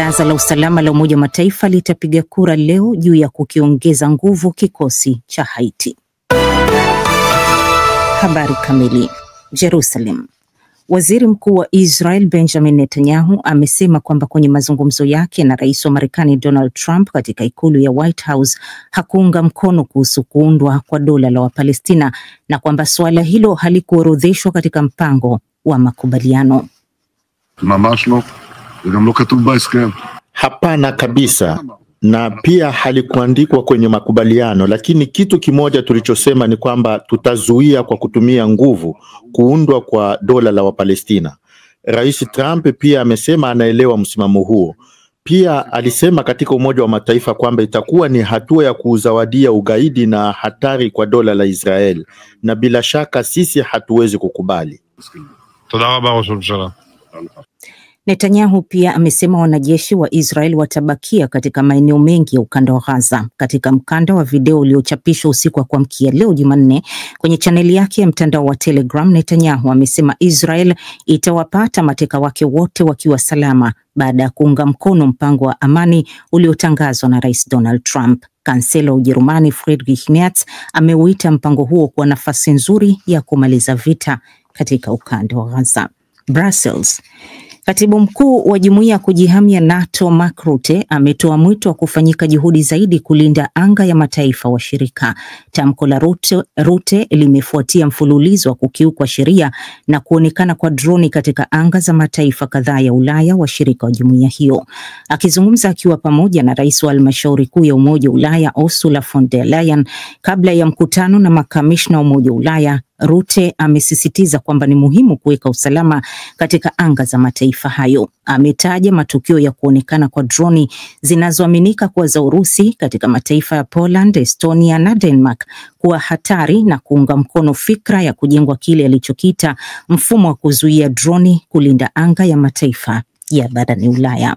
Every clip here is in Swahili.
Baraza la Usalama la Umoja wa Mataifa litapiga kura leo juu ya kukiongeza nguvu kikosi cha Haiti. Habari kamili. Jerusalem. Waziri Mkuu wa Israel Benjamin Netanyahu amesema kwamba kwenye mazungumzo yake na Rais wa Marekani Donald Trump katika ikulu ya White House hakuunga mkono kuhusu kuundwa kwa dola la Wapalestina na kwamba suala hilo halikuorodheshwa katika mpango wa makubaliano. Hapana kabisa, na pia halikuandikwa kwenye makubaliano, lakini kitu kimoja tulichosema ni kwamba tutazuia kwa kutumia nguvu kuundwa kwa dola la Wapalestina. Rais Trump pia amesema anaelewa msimamo huo. Pia alisema katika Umoja wa Mataifa kwamba itakuwa ni hatua ya kuuzawadia ugaidi na hatari kwa dola la Israel, na bila shaka sisi hatuwezi kukubali. Netanyahu pia amesema wanajeshi wa Israel watabakia katika maeneo mengi ya ukanda wa Gaza. Katika mkanda wa video uliochapishwa usiku wa kuamkia leo Jumanne kwenye chaneli yake ya mtandao wa Telegram, Netanyahu amesema Israel itawapata mateka wake wote wakiwa salama baada ya kuunga mkono mpango wa amani uliotangazwa na Rais Donald Trump. Kansela wa Ujerumani Friedrich Merz ameuita mpango huo kuwa nafasi nzuri ya kumaliza vita katika ukanda wa Gaza. Brussels. Katibu mkuu wa jumuiya ya kujihamia NATO Mark Rutte ametoa mwito wa kufanyika juhudi zaidi kulinda anga ya mataifa washirika. Tamko la Rutte limefuatia mfululizo wa kukiukwa sheria na kuonekana kwa droni katika anga za mataifa kadhaa ya Ulaya washirika wa jumuiya hiyo. Akizungumza akiwa pamoja na rais wa halmashauri kuu ya Umoja wa Ulaya Ursula von der Leyen kabla ya mkutano na makamishna wa Umoja wa Ulaya, Rutte amesisitiza kwamba ni muhimu kuweka usalama katika anga za mataifa hayo. Ametaja matukio ya kuonekana kwa droni zinazoaminika kuwa za Urusi katika mataifa ya Poland, Estonia na Denmark kuwa hatari na kuunga mkono fikra ya kujengwa kile alichokiita mfumo wa kuzuia droni kulinda anga ya mataifa ya barani Ulaya.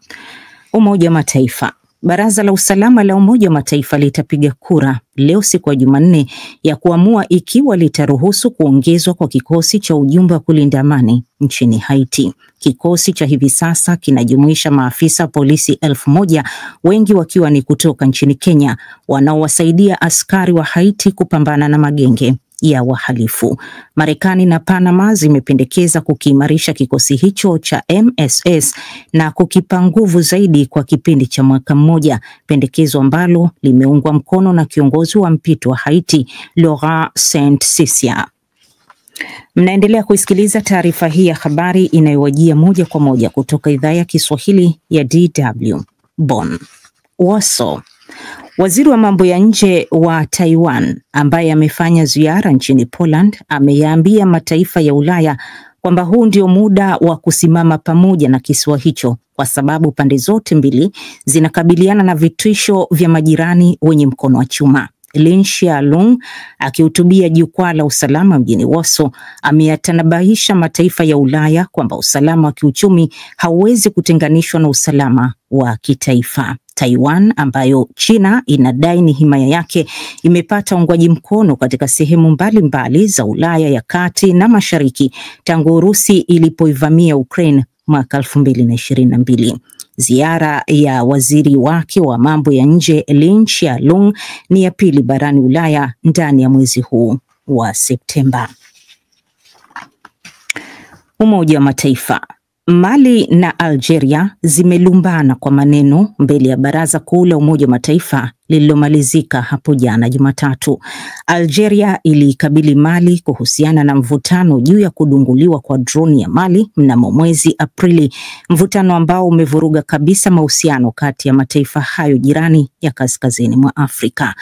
Umoja wa Mataifa. Baraza la Usalama la Umoja wa Mataifa litapiga kura leo siku ya Jumanne ya kuamua ikiwa litaruhusu kuongezwa kwa kikosi cha ujumbe wa kulinda amani nchini Haiti. Kikosi cha hivi sasa kinajumuisha maafisa polisi 1000, wengi wakiwa ni kutoka nchini Kenya, wanaowasaidia askari wa Haiti kupambana na magenge ya wahalifu. Marekani na Panama zimependekeza kukiimarisha kikosi hicho cha MSS na kukipa nguvu zaidi kwa kipindi cha mwaka mmoja, pendekezo ambalo limeungwa mkono na kiongozi wa mpito wa Haiti Laurent Saint-Cyr. Mnaendelea kuisikiliza taarifa hii ya habari inayowajia moja kwa moja kutoka idhaa ya Kiswahili ya DW Bonn. Warsaw. Waziri wa mambo ya nje wa Taiwan ambaye amefanya ziara nchini Poland ameyaambia mataifa ya Ulaya kwamba huu ndio muda wa kusimama pamoja na kisiwa hicho kwa sababu pande zote mbili zinakabiliana na vitisho vya majirani wenye mkono wa chuma. Lin Xiaolong akihutubia jukwaa la usalama mjini Warsaw ameyatanabahisha mataifa ya Ulaya kwamba usalama wa kiuchumi hauwezi kutenganishwa na usalama wa kitaifa. Taiwan ambayo China inadai ni himaya yake imepata uungwaji mkono katika sehemu mbalimbali za Ulaya ya kati na mashariki tangu Urusi ilipoivamia Ukraine mwaka 2022. Ziara ya waziri wake wa mambo ya nje Lin Xiaolong ni ya pili barani Ulaya ndani ya mwezi huu wa Septemba. Umoja wa Mataifa. Mali na Algeria zimelumbana kwa maneno mbele ya Baraza Kuu la Umoja wa Mataifa lililomalizika hapo jana Jumatatu. Algeria ilikabili Mali kuhusiana na mvutano juu ya kudunguliwa kwa droni ya Mali mnamo mwezi Aprili, mvutano ambao umevuruga kabisa mahusiano kati ya mataifa hayo jirani ya kaskazini mwa Afrika.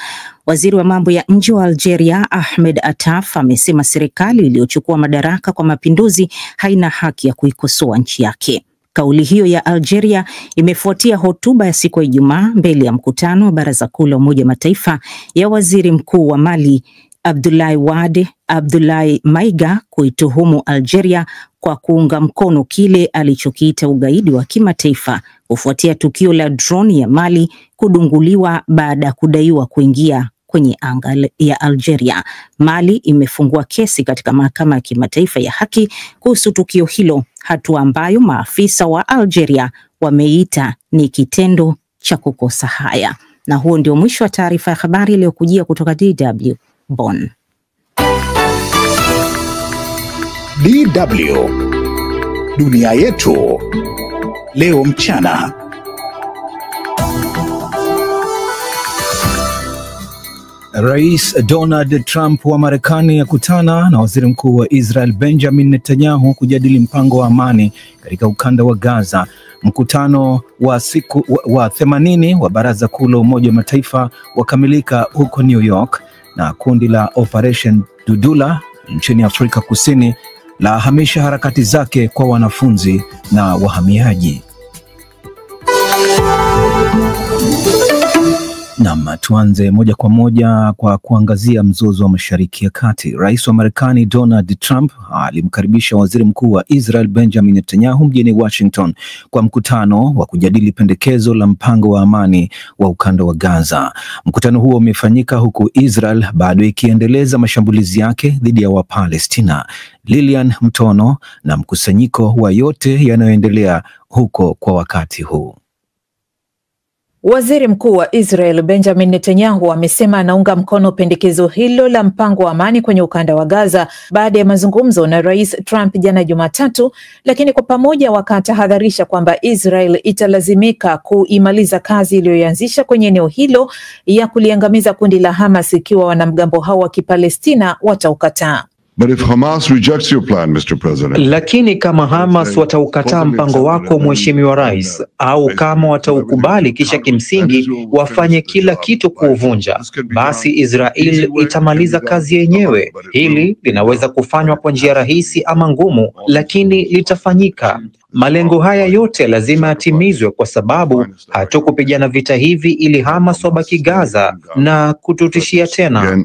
Waziri wa mambo ya nje wa Algeria Ahmed Attaf amesema serikali iliyochukua madaraka kwa mapinduzi haina haki ya kuikosoa nchi yake. Kauli hiyo ya Algeria imefuatia hotuba ya siku ya Ijumaa mbele ya mkutano wa Baraza Kuu la Umoja wa Mataifa ya waziri mkuu wa Mali Abdoulaye Wade Abdoulaye Maiga kuituhumu Algeria kwa kuunga mkono kile alichokiita ugaidi wa kimataifa kufuatia tukio la droni ya Mali kudunguliwa baada ya kudaiwa kuingia kwenye anga ya Algeria. Mali imefungua kesi katika mahakama ya kimataifa ya haki kuhusu tukio hilo, hatua ambayo maafisa wa Algeria wameita ni kitendo cha kukosa haya. Na huo ndio mwisho wa taarifa ya habari iliyokujia kutoka DW Bonn. DW Dunia Yetu leo mchana. Rais Donald Trump wa Marekani akutana na Waziri Mkuu wa Israel Benjamin Netanyahu kujadili mpango wa amani katika ukanda wa Gaza. Mkutano wa siku wa 80 wa Baraza Kuu la Umoja wa Mataifa wakamilika huko New York, na kundi la Operation Dudula nchini Afrika Kusini la hamisha harakati zake kwa wanafunzi na wahamiaji. Naam, tuanze moja kwa moja kwa kuangazia mzozo wa Mashariki ya Kati. Rais wa Marekani Donald Trump alimkaribisha Waziri Mkuu wa Israel Benjamin Netanyahu mjini Washington kwa mkutano wa kujadili pendekezo la mpango wa amani wa ukanda wa Gaza. Mkutano huo umefanyika huku Israel bado ikiendeleza mashambulizi yake dhidi ya Wapalestina. Lilian Mtono na mkusanyiko wa yote yanayoendelea huko kwa wakati huu. Waziri Mkuu wa Israel Benjamin Netanyahu amesema anaunga mkono pendekezo hilo la mpango wa amani kwenye ukanda wa Gaza baada ya mazungumzo na Rais Trump jana Jumatatu, lakini kwa pamoja wakatahadharisha kwamba Israel italazimika kuimaliza kazi iliyoanzisha kwenye eneo hilo ya kuliangamiza kundi la Hamas ikiwa wanamgambo hao wa Kipalestina wataukataa. But if Hamas rejects your plan, Mr. President, lakini kama Hamas wataukataa mpango wako Mheshimiwa Rais, au kama wataukubali kisha kimsingi wafanye kila kitu kuuvunja, basi Israel itamaliza kazi yenyewe. Hili linaweza kufanywa kwa njia rahisi ama ngumu, lakini litafanyika. Malengo haya yote lazima yatimizwe kwa sababu hatukupigana vita hivi ili Hamas wabaki Gaza na kututishia tena.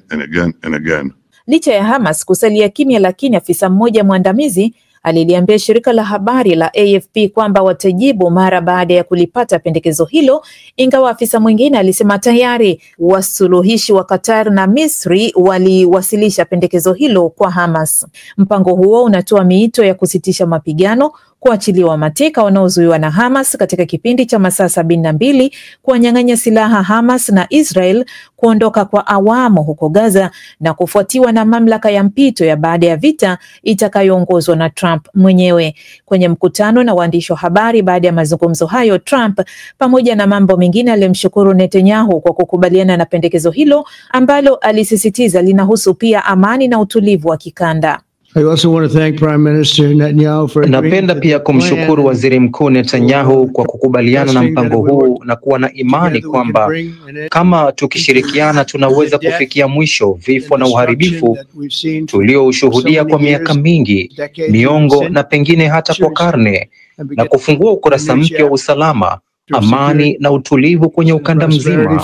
Licha ya Hamas kusalia kimya, lakini afisa mmoja mwandamizi aliliambia shirika la habari la AFP kwamba watajibu mara baada ya kulipata pendekezo hilo, ingawa afisa mwingine alisema tayari wasuluhishi wa Qatar na Misri waliwasilisha pendekezo hilo kwa Hamas. Mpango huo unatoa miito ya kusitisha mapigano, kuachiliwa mateka wanaozuiwa na Hamas katika kipindi cha masaa 72, kuwanyang'anya silaha Hamas na Israel, kuondoka kwa awamu huko Gaza na kufuatiwa na mamlaka ya mpito ya baada ya vita itakayoongozwa na Trump mwenyewe. Kwenye mkutano na waandishi wa habari baada ya mazungumzo hayo, Trump pamoja na mambo mengine alimshukuru Netanyahu kwa kukubaliana na pendekezo hilo ambalo alisisitiza linahusu pia amani na utulivu wa kikanda. Napenda pia kumshukuru Waziri Mkuu Netanyahu kwa kukubaliana na mpango huu na kuwa na imani kwamba kama tukishirikiana tunaweza kufikia mwisho vifo na uharibifu tulioushuhudia kwa miaka mingi, miongo na pengine hata kwa karne, na kufungua ukurasa mpya wa usalama, amani na utulivu kwenye ukanda mzima.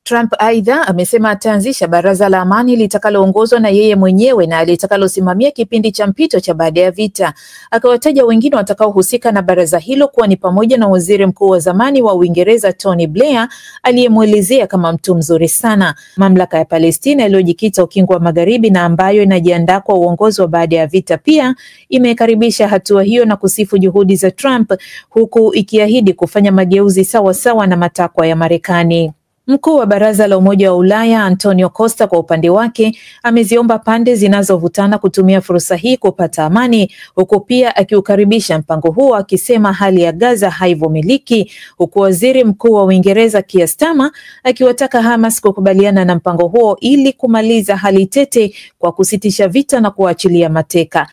Trump aidha amesema ataanzisha baraza la amani litakaloongozwa na yeye mwenyewe na litakalosimamia kipindi cha mpito cha baada ya vita. Akawataja wengine watakaohusika na baraza hilo kuwa ni pamoja na waziri mkuu wa zamani wa Uingereza Tony Blair aliyemwelezea kama mtu mzuri sana. Mamlaka ya Palestina iliyojikita ukingo wa Magharibi na ambayo inajiandaa kwa uongozi wa baada ya vita pia imekaribisha hatua hiyo na kusifu juhudi za Trump, huku ikiahidi kufanya mageuzi sawa sawa na matakwa ya Marekani. Mkuu wa Baraza la Umoja wa Ulaya Antonio Costa kwa upande wake ameziomba pande zinazovutana kutumia fursa hii kupata amani, huku pia akiukaribisha mpango huo akisema hali ya Gaza haivumiliki, huku Waziri Mkuu wa Uingereza Keir Starmer akiwataka Hamas kukubaliana na mpango huo ili kumaliza hali tete kwa kusitisha vita na kuachilia mateka.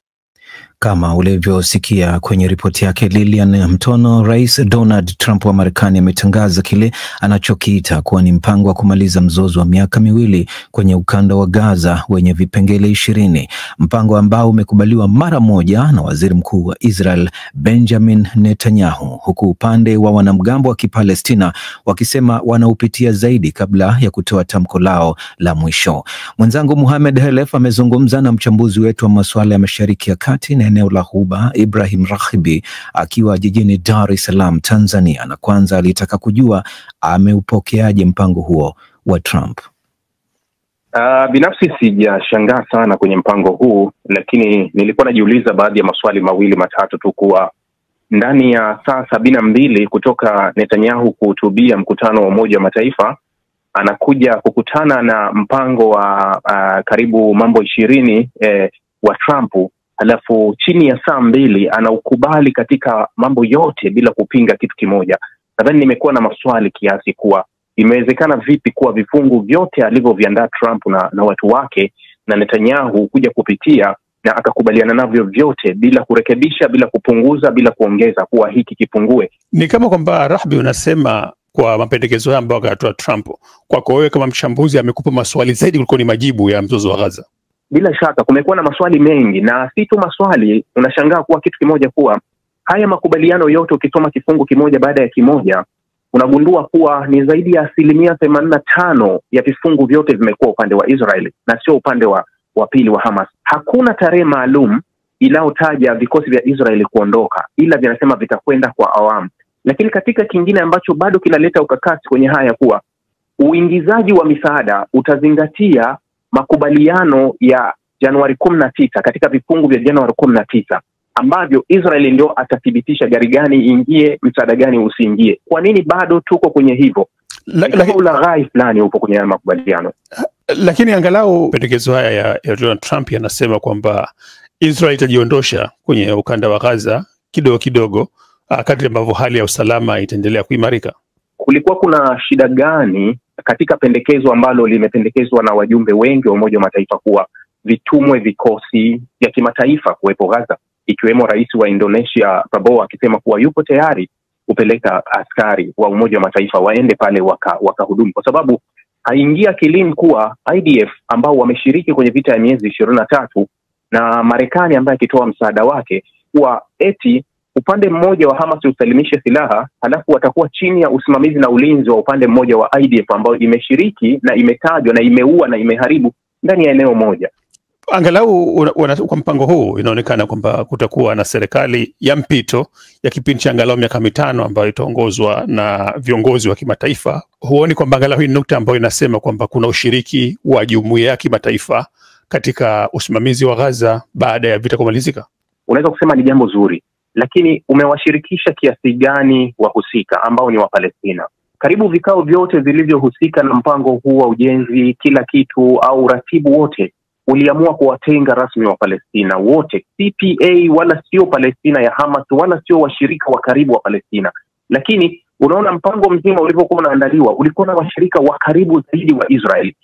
Kama ulivyosikia kwenye ripoti yake Lilian Mtono, Rais Donald Trump wa Marekani ametangaza kile anachokiita kuwa ni mpango wa kumaliza mzozo wa miaka miwili kwenye ukanda wa Gaza wenye vipengele 20, mpango ambao umekubaliwa mara moja na Waziri Mkuu wa Israel Benjamin Netanyahu, huku upande wa wanamgambo wa Kipalestina wakisema wanaupitia zaidi kabla ya kutoa tamko lao la mwisho. Mwenzangu Mohamed Helef amezungumza na mchambuzi wetu wa masuala ya Mashariki ya Kati na eneo la Ghuba Ibrahim Rahibi akiwa jijini Dar es Salaam, Tanzania, na kwanza alitaka kujua ameupokeaje mpango huo wa Trump. Binafsi sijashangaa sana kwenye mpango huu, lakini nilikuwa najiuliza baadhi ya maswali mawili matatu tu, kuwa ndani ya saa 72 kutoka Netanyahu kuhutubia mkutano wa Umoja wa Mataifa, anakuja kukutana na mpango wa karibu mambo 20 wa Trump, halafu chini ya saa 2 anaukubali katika mambo yote bila kupinga kitu kimoja. Nadhani nimekuwa na maswali kiasi kuwa imewezekana vipi kuwa vifungu vyote alivyoviandaa Trump na watu wake na Netanyahu kuja kupitia na akakubaliana navyo vyote bila kurekebisha, bila kupunguza, bila kuongeza kuwa hiki kipungue. Ni kama kwamba Rahbi unasema kwa mapendekezo haya ambayo akatoa Trump, kwako wewe kama mchambuzi amekupa maswali zaidi kuliko ni majibu ya mzozo wa Gaza? Bila shaka kumekuwa na maswali mengi, na si tu maswali, unashangaa kuwa kitu kimoja kuwa haya makubaliano yote ukisoma kifungu kimoja baada ya kimoja unagundua kuwa ni zaidi ya 85% ya vifungu vyote vimekuwa upande wa Israeli na sio upande wa pili wa Hamas. Hakuna tarehe maalum inayotaja vikosi vya Israeli kuondoka, ila vinasema vitakwenda kwa awamu. Lakini katika kingine ambacho bado kinaleta ukakasi kwenye haya kuwa uingizaji wa misaada utazingatia makubaliano ya Januari 19 katika vifungu vya Januari 19 ambavyo Israeli ndio atathibitisha gari gani ingie, msaada gani usiingie. Kwa nini bado tuko kwenye hivyo? Ulaghai fulani upo kwenye makubaliano. Lakini angalau pendekezo haya ya Donald Trump yanasema kwamba Israel itajiondosha kwenye ukanda wa Gaza kidogo kidogo kadri ambavyo hali ya usalama itaendelea kuimarika. Kulikuwa kuna shida gani katika pendekezo ambalo limependekezwa na wajumbe wengi wa Umoja wa Mataifa kuwa vitumwe vikosi vya kimataifa kuwepo Gaza, ikiwemo rais wa Indonesia Prabowo akisema kuwa yupo tayari kupeleka askari wa Umoja wa Mataifa waende pale wakahudumu, kwa sababu haingia kilini kuwa IDF ambao wameshiriki kwenye vita ya miezi 23 na Marekani ambaye akitoa msaada wake kuwa eti upande mmoja wa Hamas usalimishe silaha, halafu watakuwa chini ya usimamizi na ulinzi wa upande mmoja wa IDF ambao imeshiriki na imetajwa na imeua na imeharibu ndani ya eneo moja. Angalau kwa mpango huu inaonekana kwamba kutakuwa na serikali ya mpito ya kipindi cha angalau miaka 5 ambayo itaongozwa na viongozi wa kimataifa. Huoni kwamba angalau hii nukta ambayo inasema kwamba kuna ushiriki wa jumuiya ya kimataifa katika usimamizi wa Gaza baada ya vita kumalizika? Unaweza kusema ni jambo zuri, lakini umewashirikisha kiasi gani wahusika ambao ni wa Palestina? Karibu vikao vyote vilivyohusika na mpango huu wa ujenzi, kila kitu au ratibu wote uliamua kuwatenga rasmi wa Palestina wote. CPA wala sio Palestina ya Hamas wala sio washirika wa karibu wa Palestina. Lakini unaona mpango mzima ulivyokuwa unaandaliwa ulikuwa na washirika wa karibu zaidi wa Israeli.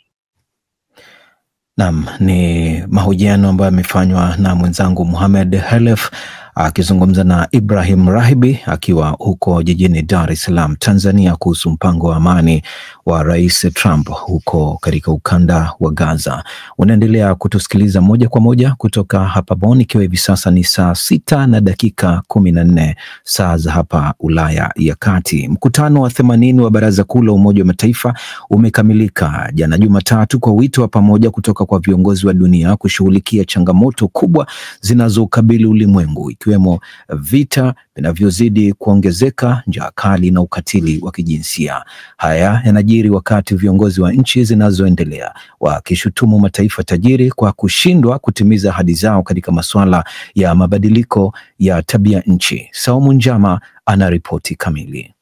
Naam, ni mahojiano ambayo yamefanywa na mwenzangu Mohamed Halef akizungumza na Ibrahim Rahibi akiwa huko jijini Dar es Salaam, Tanzania, kuhusu mpango wa amani wa Rais Trump huko katika ukanda wa Gaza. Unaendelea kutusikiliza moja kwa moja kutoka hapa Bonn, ikiwa hivi sasa ni saa 6:14 saa za hapa Ulaya ya Kati. Mkutano wa 80 wa Baraza Kuu la Umoja wa Mataifa umekamilika jana Jumatatu kwa wito wa pamoja kutoka kwa viongozi wa dunia kushughulikia changamoto kubwa zinazokabili ulimwengu, ikiwemo vita vinavyozidi kuongezeka, njaa kali na ukatili wa kijinsia. Haya yanajiri wakati viongozi wa nchi zinazoendelea wakishutumu mataifa tajiri kwa kushindwa kutimiza ahadi zao katika masuala ya mabadiliko ya tabia nchi. Saumu Njama ana ripoti kamili.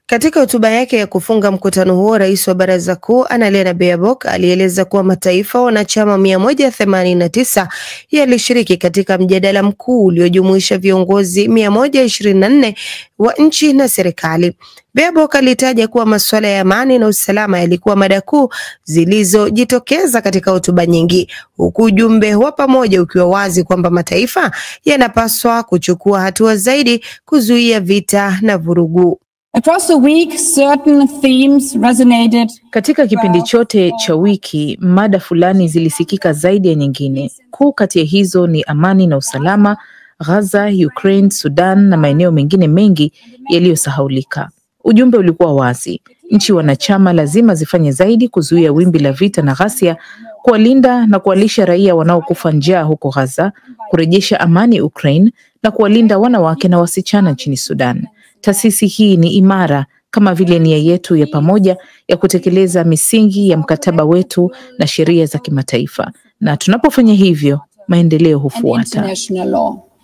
Katika hotuba yake ya kufunga mkutano huo, rais wa Baraza Kuu Annalena Baerbock alieleza kuwa mataifa wanachama 189 yalishiriki katika mjadala mkuu uliojumuisha viongozi 124 wa nchi na serikali. Baerbock alitaja kuwa masuala ya amani na usalama yalikuwa mada kuu zilizojitokeza katika hotuba nyingi, huku ujumbe wa pamoja ukiwa wazi kwamba mataifa yanapaswa kuchukua hatua zaidi kuzuia vita na vurugu. Across the week, certain themes resonated. Katika kipindi chote cha wiki, mada fulani zilisikika zaidi ya nyingine. Kuu kati ya hizo ni amani na usalama, Gaza, Ukraine, Sudan na maeneo mengine mengi yaliyosahaulika. Ujumbe ulikuwa wazi. Nchi wanachama lazima zifanye zaidi kuzuia wimbi la vita na ghasia, kuwalinda na kuwalisha raia wanaokufa njaa huko Gaza, kurejesha amani Ukraine na kuwalinda wanawake na wasichana nchini Sudan. Taasisi hii ni imara kama vile nia yetu ya pamoja ya kutekeleza misingi ya mkataba wetu na sheria za kimataifa. Na tunapofanya hivyo, maendeleo hufuata.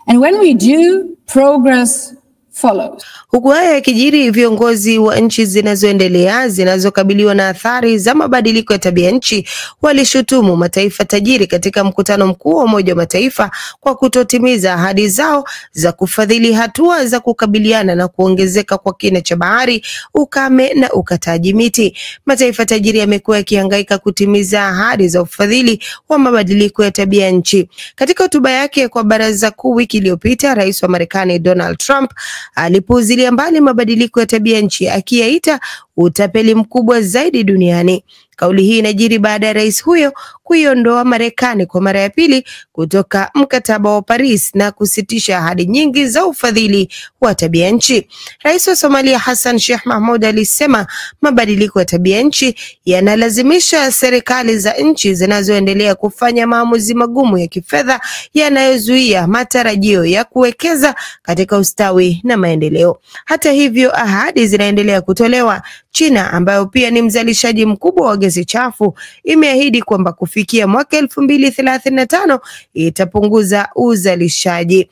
And when we do, progress follows. Huku haya yakijiri, viongozi wa nchi zinazoendelea zinazokabiliwa na athari za mabadiliko ya tabia nchi walishutumu mataifa tajiri katika mkutano mkuu wa Umoja wa Mataifa kwa kutotimiza ahadi zao za kufadhili hatua za kukabiliana na kuongezeka kwa kina cha bahari, ukame na ukataji miti. Mataifa tajiri yamekuwa yakihangaika kutimiza ahadi za ufadhili wa mabadiliko ya tabia nchi. Katika hotuba yake kwa Baraza Kuu wiki iliyopita, Rais wa Marekani Donald Trump alipuuzilia mbali mabadiliko ya tabia nchi, akiyaita utapeli mkubwa zaidi duniani. Kauli hii inajiri baada ya rais huyo kuiondoa Marekani kwa mara ya pili kutoka mkataba wa Paris na kusitisha ahadi nyingi za ufadhili wa tabia nchi. Rais wa Somalia Hassan Sheikh Mahmud alisema mabadiliko ya tabia nchi yanalazimisha serikali za nchi zinazoendelea kufanya maamuzi magumu ya kifedha yanayozuia matarajio ya kuwekeza katika ustawi na maendeleo. Hata hivyo, ahadi zinaendelea kutolewa. China, ambayo pia ni mzalishaji mkubwa wa gesi chafu, imeahidi kwamba kufikia mwaka 2035 itapunguza uzalishaji.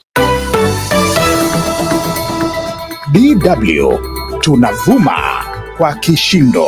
DW tunavuma kwa kishindo.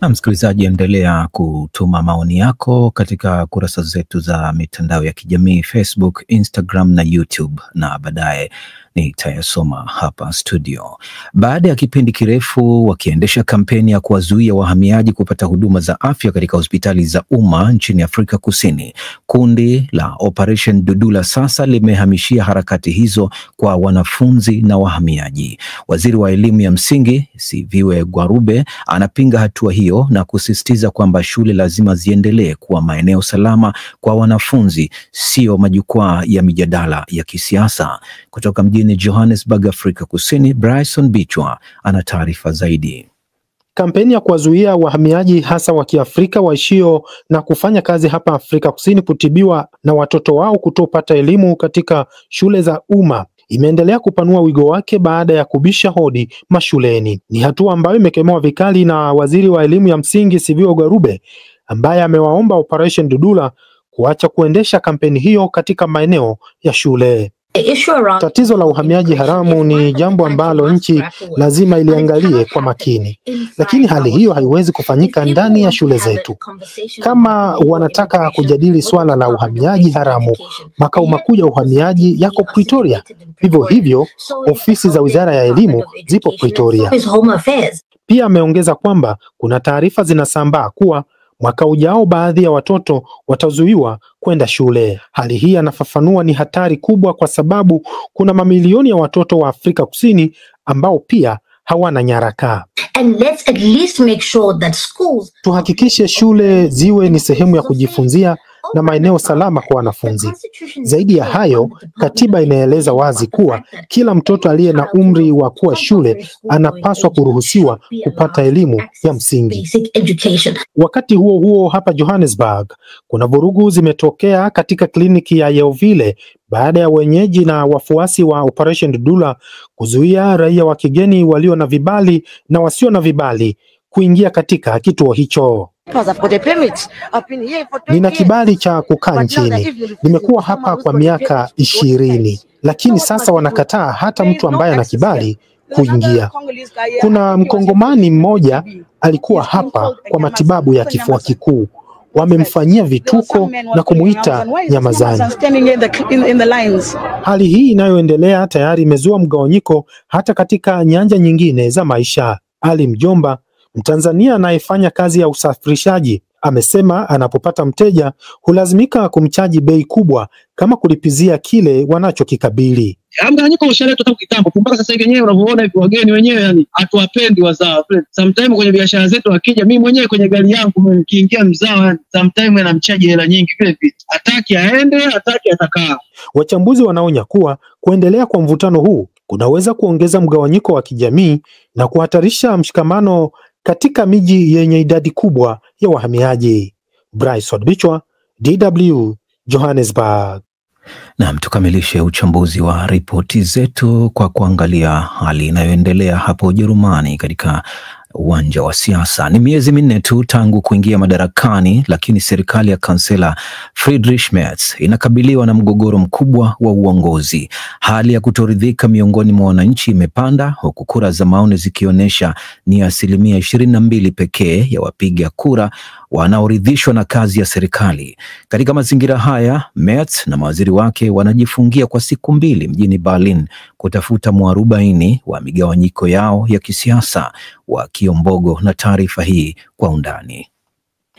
Na msikilizaji, endelea kutuma maoni yako katika kurasa zetu za mitandao ya kijamii Facebook, Instagram na YouTube, na baadaye nitayasoma hapa studio. Baada ya kipindi kirefu wakiendesha kampeni ya kuwazuia wahamiaji kupata huduma za afya katika hospitali za umma nchini Afrika Kusini, kundi la Operation Dudula sasa limehamishia harakati hizo kwa wanafunzi na wahamiaji. Waziri wa elimu ya msingi Siviwe Gwarube anapinga hatua hiyo na kusisitiza kwamba shule lazima ziendelee kuwa maeneo salama kwa wanafunzi, sio majukwaa ya mijadala ya kisiasa. Kutoka mjini Johannesburg, Afrika Kusini, Bryson Bichwa ana taarifa zaidi. Kampeni ya kuwazuia wahamiaji hasa wa Kiafrika waishio na kufanya kazi hapa Afrika Kusini kutibiwa na watoto wao kutopata elimu katika shule za umma imeendelea kupanua wigo wake baada ya kubisha hodi mashuleni. Ni hatua ambayo imekemewa vikali na waziri wa elimu ya msingi Siviwe Gwarube, ambaye amewaomba Operation Dudula kuacha kuendesha kampeni hiyo katika maeneo ya shule. Tatizo la uhamiaji haramu ni jambo ambalo nchi lazima iliangalie kwa makini, lakini hali hiyo haiwezi kufanyika ndani ya shule zetu. Kama wanataka kujadili swala la uhamiaji haramu, makao makuu ya uhamiaji yako Pretoria. Vivyo hivyo, ofisi za Wizara ya Elimu zipo Pretoria. Pia ameongeza kwamba kuna taarifa zinasambaa kuwa mwaka ujao baadhi ya watoto watazuiwa kwenda shule. Hali hii, anafafanua, ni hatari kubwa kwa sababu kuna mamilioni ya watoto wa Afrika Kusini ambao pia hawana nyaraka. And let's at least make sure that schools... Tuhakikishe shule ziwe ni sehemu ya kujifunzia na maeneo salama kwa wanafunzi. Zaidi ya hayo, katiba inaeleza wazi kuwa kila mtoto aliye na umri wa kuwa shule anapaswa kuruhusiwa kupata elimu ya msingi. Wakati huo huo, hapa Johannesburg, kuna vurugu zimetokea katika kliniki ya Yeoville baada ya wenyeji na wafuasi wa Operation Dudula kuzuia raia wa kigeni walio na vibali na wasio na vibali kuingia katika kituo hicho. Nina kibali cha kukaa nchini. Nimekuwa hapa kwa miaka 20, lakini sasa wanakataa hata mtu ambaye ana kibali kuingia. Kuna Mkongomani mmoja alikuwa hapa kwa matibabu ya kifua kikuu. Wamemfanyia vituko na kumuita nyamazani. Hali hii inayoendelea tayari imezua mgawanyiko hata katika nyanja nyingine za maisha. Ali Mjomba, Mtanzania anayefanya kazi ya usafirishaji, amesema anapopata mteja hulazimika kumchaji bei kubwa kama kulipizia kile wanachokikabili. Mgawanyiko ushaletwa tangu kitambo, mpaka sasa hivi wenyewe unavyoona hivi wageni wenyewe yani hatuwapendi wazao. Sometimes kwenye biashara zetu akija, mimi mwenyewe kwenye gari yangu nikiingia mzao, sometimes anamchaji hela nyingi vile vile. Hataki aende, hataki atakaa. Wachambuzi wanaonya kuwa kuendelea kwa mvutano huu kunaweza kuongeza mgawanyiko wa kijamii na kuhatarisha mshikamano katika miji yenye idadi kubwa ya wahamiaji. Bryson Bichwa, DW, Johannesburg. Na tukamilishe uchambuzi wa ripoti zetu kwa kuangalia hali inayoendelea hapo Ujerumani katika uwanja wa siasa. Ni miezi minne tu tangu kuingia madarakani, lakini serikali ya kansela Friedrich Merz inakabiliwa na mgogoro mkubwa wa uongozi. Hali ya kutoridhika miongoni mwa wananchi imepanda, huku kura za maoni zikionyesha ni 22% pekee ya wapiga kura wanaoridhishwa na kazi ya serikali. Katika mazingira haya, Merz na mawaziri wake wanajifungia kwa siku 2 mjini Berlin kutafuta mwarobaini wa migawanyiko yao ya kisiasa. Wakiombogo na taarifa hii kwa undani.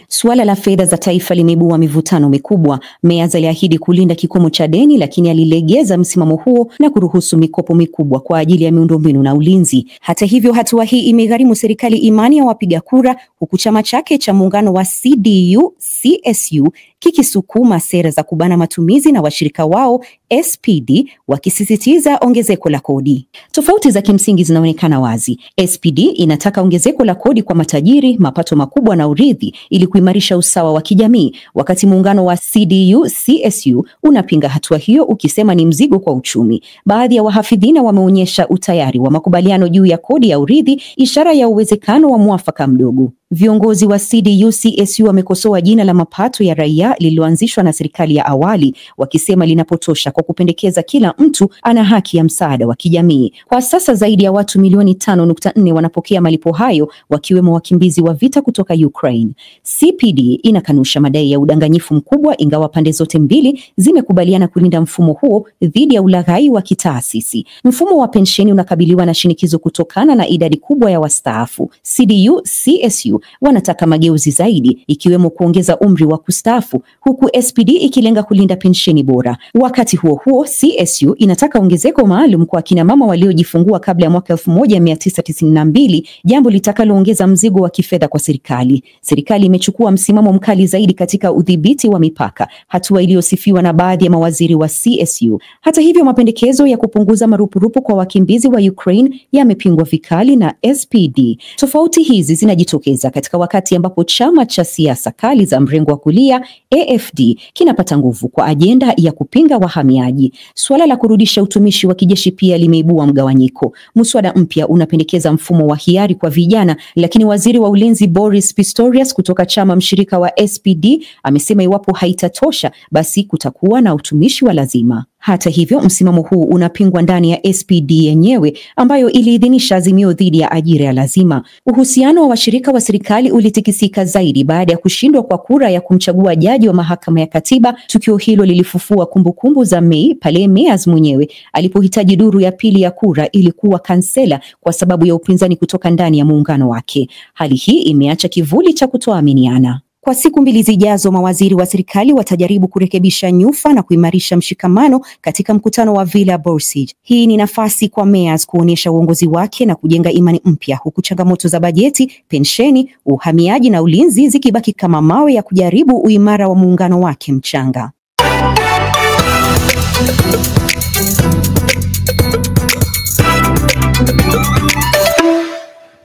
Suala la fedha za taifa limeibua mivutano mikubwa. Merz aliahidi kulinda kikomo cha deni, lakini alilegeza msimamo huo na kuruhusu mikopo mikubwa kwa ajili ya miundombinu na ulinzi. Hata hivyo, hatua hii imegharimu serikali imani ya wapiga kura, huku chama chake cha muungano wa CDU-CSU kikisukuma sera za kubana matumizi na washirika wao SPD wakisisitiza ongezeko la kodi. Tofauti za kimsingi zinaonekana wazi. SPD inataka ongezeko la kodi kwa matajiri, mapato makubwa na urithi ili kuimarisha usawa wa kijamii, wakati muungano wa CDU-CSU unapinga hatua hiyo ukisema ni mzigo kwa uchumi. Baadhi ya wahafidhina wameonyesha utayari wa makubaliano juu ya kodi ya urithi, ishara ya uwezekano wa mwafaka mdogo. Viongozi wa CDU-CSU wamekosoa jina la mapato ya raia lililoanzishwa na serikali ya awali, wakisema linapotosha kwa kupendekeza kila mtu ana haki ya msaada wa kijamii. Kwa sasa zaidi ya watu milioni 5.4 wanapokea malipo hayo, wakiwemo wakimbizi wa vita kutoka Ukraine. CPD inakanusha madai ya udanganyifu mkubwa, ingawa pande zote mbili zimekubaliana kulinda mfumo huo dhidi ya ulaghai wa kitaasisi. Mfumo wa pensheni unakabiliwa na shinikizo kutokana na idadi kubwa ya wastaafu. CDU-CSU wanataka mageuzi zaidi, ikiwemo kuongeza umri wa kustaafu, huku SPD ikilenga kulinda pensheni bora. Wakati huo huo, CSU inataka ongezeko maalum kwa kina mama waliojifungua kabla ya mwaka 1992, jambo litakaloongeza mzigo wa kifedha kwa serikali. Serikali imechukua msimamo mkali zaidi katika udhibiti wa mipaka, hatua iliyosifiwa na baadhi ya mawaziri wa CSU. Hata hivyo, mapendekezo ya kupunguza marupurupu kwa wakimbizi wa Ukraine yamepingwa vikali na SPD. Tofauti hizi zinajitokeza katika wakati ambapo chama cha siasa kali za mrengo wa kulia AFD kinapata nguvu kwa ajenda ya kupinga wahamiaji. Suala la kurudisha utumishi wa kijeshi pia limeibua mgawanyiko. Muswada mpya unapendekeza mfumo wa hiari kwa vijana, lakini waziri wa ulinzi Boris Pistorius kutoka chama mshirika wa SPD amesema iwapo haitatosha, basi kutakuwa na utumishi wa lazima. Hata hivyo, msimamo huu unapingwa ndani ya SPD yenyewe, ambayo iliidhinisha azimio dhidi ya ajira ya lazima. Uhusiano wa washirika wa serikali ulitikisika zaidi baada ya kushindwa kwa kura ya kumchagua jaji wa mahakama ya katiba. Tukio hilo lilifufua kumbukumbu za Mei pale Merz mwenyewe alipohitaji duru ya pili ya kura ili kuwa kansela kwa sababu ya upinzani kutoka ndani ya muungano wake. Hali hii imeacha kivuli cha kutoaminiana. Kwa siku 2 zijazo, mawaziri wa serikali watajaribu kurekebisha nyufa na kuimarisha mshikamano katika mkutano wa Villa Borsig. Hii ni nafasi kwa Merz kuonyesha uongozi wake na kujenga imani mpya, huku changamoto za bajeti, pensheni, uhamiaji na ulinzi zikibaki kama mawe ya kujaribu uimara wa muungano wake mchanga.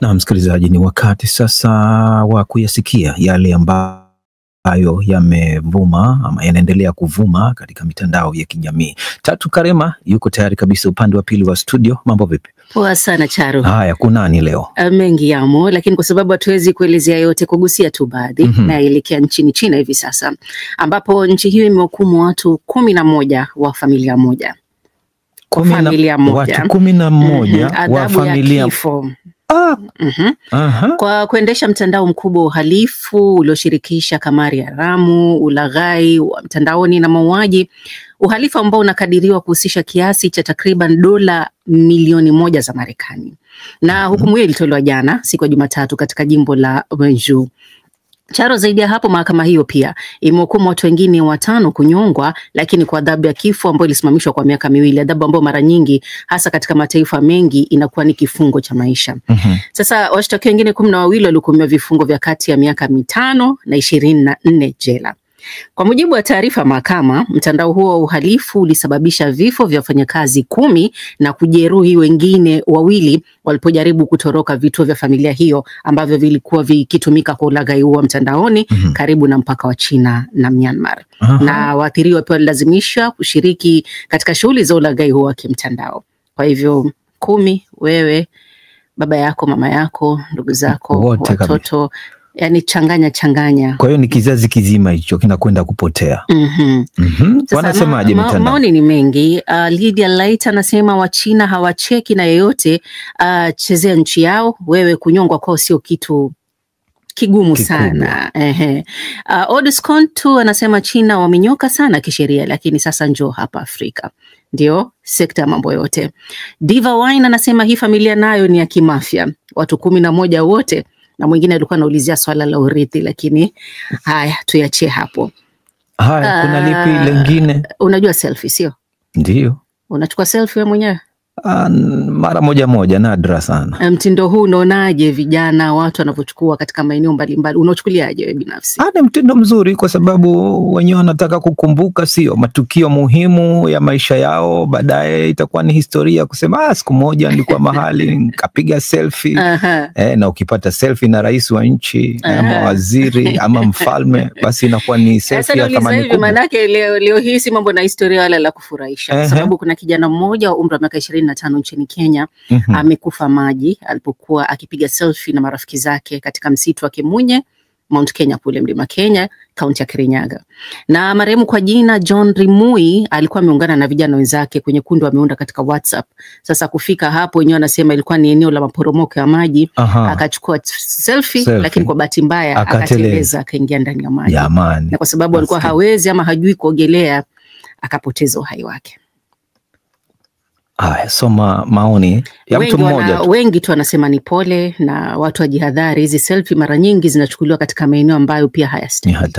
Na msikilizaji, ni wakati sasa wa kuyasikia yale ambayo yamevuma ama yanaendelea kuvuma katika mitandao ya kijamii. Tatu Karema yuko tayari kabisa upande wa pili wa studio. Mambo vipi? Poa sana Charo. Haya, kunani leo? Mengi yamo, lakini kwa sababu hatuwezi kuelezea yote, kugusia tu baadhi. Naelekea nchini China hivi sasa, ambapo nchi hiyo imehukumu watu 11 wa familia moja. Watu 11 wa familia ya kifo. Kwa kuendesha mtandao mkubwa wa uhalifu ulioshirikisha kamari haramu, ulaghai wa mtandaoni na mauaji, uhalifu ambao unakadiriwa kuhusisha kiasi cha takriban dola milioni 1 za Marekani. Na hukumu hiyo ilitolewa jana siku ya Jumatatu katika jimbo la Wenju. Charo, zaidi ya hapo, mahakama hiyo pia imehukumu watu wengine 5 kunyongwa, lakini kwa adhabu ya kifo ambayo ilisimamishwa kwa miaka 2, adhabu ambayo mara nyingi hasa katika mataifa mengi inakuwa ni kifungo cha maisha. Sasa washtakiwa wengine 12 walihukumiwa vifungo vya kati ya miaka 5 na 24 jela. Kwa mujibu wa taarifa mahakama, mtandao huo wa uhalifu ulisababisha vifo vya wafanyakazi 10 na kujeruhi wengine 2 walipojaribu kutoroka vituo vya familia hiyo ambavyo vilikuwa vikitumika kwa ulaghai huo mtandaoni karibu na mpaka wa China na Myanmar. Na waathiriwa pia walilazimishwa kushiriki katika shughuli za ulaghai huo wa kimtandao. Kwa hivyo 10, wewe baba yako, mama yako, ndugu zako, Wote watoto, yani changanya. Kwa hiyo ni kizazi kizima hicho kinakwenda kupotea. Wanasemaje mitandao? Maoni ni mengi. Lydia Light anasema Wachina hawacheki na yeyote, chezea nchi yao, wewe kunyongwa kwao sio kitu kigumu sana. Odus Kontu anasema China wamenyoka sana kisheria, lakini sasa njoo hapa Afrika. Ndio sekta ya mambo yote. Diva Wine anasema hii familia nayo ni ya kimafia, watu 11 wote, na mwingine alikuwa anaulizia swala la urithi, lakini haya tuiachie hapo. Haya, kuna lipi lingine? Unajua selfie sio? Ndio. Unachukua selfie wewe mwenyewe? Mara moja, nadra sana. Mtindo huu unaonaje vijana, watu wanavyochukua katika maeneo mbalimbali? Unachukuliaje wewe binafsi? Ni mtindo mzuri kwa sababu wenyewe wanataka kukumbuka sio matukio muhimu ya maisha yao, baadaye itakuwa ni historia kusema siku moja nilikuwa mahali nikapiga selfie. Na ukipata selfie na rais wa nchi ama waziri ama mfalme, basi inakuwa ni selfie ya thamani kubwa. Manake leo hii si mambo na historia wala la kufurahisha. Kwa sababu kuna kijana mmoja wa umri wa miaka 25 nchini Kenya amekufa maji alipokuwa akipiga selfie na marafiki zake katika msitu wa Kimunye, Mount Kenya kule Mlima Kenya, kaunti ya Kirinyaga. Na marehemu kwa jina John Rimui alikuwa ameungana na vijana wenzake kwenye kundi wameunda katika WhatsApp. Sasa kufika hapo wenyewe anasema ilikuwa ni eneo la maporomoko ya maji, akachukua selfie lakini kwa bahati mbaya akateleza akaingia ndani ya maji. Na kwa sababu alikuwa hawezi ama hajui kuogelea akapoteza uhai wake. Soma maoni ya mtu mmoja tu. Wengi tu wanasema ni pole na watu wajihadhari, hizi selfie mara nyingi zinachukuliwa katika maeneo ambayo pia hayastahili.